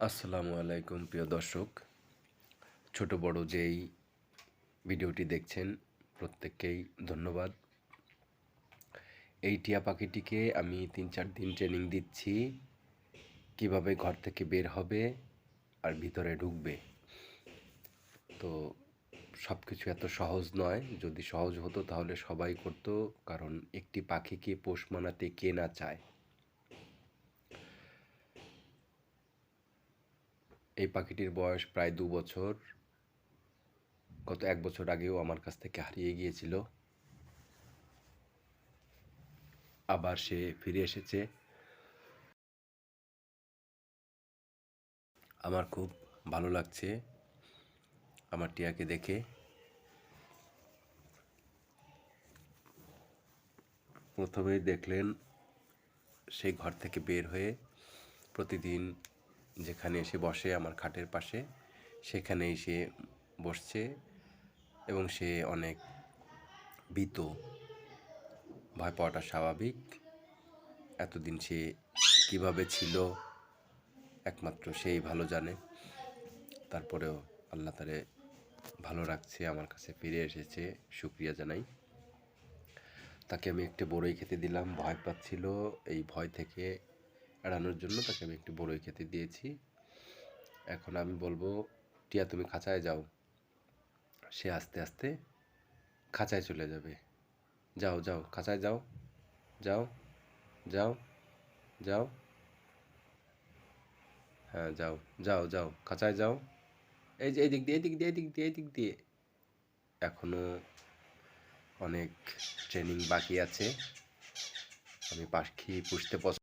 আসসালামু আলাইকুম প্রিয় দর্শক, ছোট বড় যেই ভিডিওটি দেখছেন প্রত্যেককেই ধন্যবাদ। এই টিয়া পাখিটিকে আমি ৩-৪ দিন ট্রেনিং দিচ্ছি কিভাবে ঘর থেকে বের হবে আর ভিতরে ঢুকবে। তো সব কিছু এত সহজ নয়, যদি সহজ হতো তাহলে সবাই করতো, কারণ একটি পাখিকে পোষ মানাতে কে না চায়। এই পাখিটির বয়স প্রায় ২ বছর। গত ১ বছর আগেও আমার কাছ থেকে হারিয়ে গিয়েছিল, আবার সে ফিরে এসেছে। আমার খুব ভালো লাগছে আমার টিয়াকে দেখে। প্রথমেই দেখলেন সে ঘর থেকে বের হয়ে প্রতিদিন যেখানে এসে বসে আমার খাটের পাশে, সেখানেই সে বসছে এবং সে অনেক ভীত। ভয় পাওয়াটা স্বাভাবিক। এতদিন সে কিভাবে ছিল একমাত্র সেই ভালো জানে। তারপরেও আল্লাহ তারে ভালো রাখছে, আমার কাছে ফিরে এসেছে, শুকরিয়া জানাই। তাকে আমি একটু বড়ই খেতে দিলাম, ভয় পাচ্ছিল। এই ভয় থেকে এড়ানোর জন্য তাকে আমি একটু বড়ই খেতে দিয়েছি। এখন আমি বলবো, টিয়া তুমি খাঁচায় যাও। সে আস্তে আস্তে খাঁচায় চলে যাবে। যাও যাও, খাঁচায় যাও, যাও যাও যাও, হ্যাঁ যাও যাও যাও, খাঁচায় যাও। এই যে এদিক দিয়ে, এদিক দিয়ে, এদিক দিয়ে, এদিক দিয়ে। এখনো অনেক ট্রেনিং বাকি আছে। আমি পাখি পুষতে পছন্দ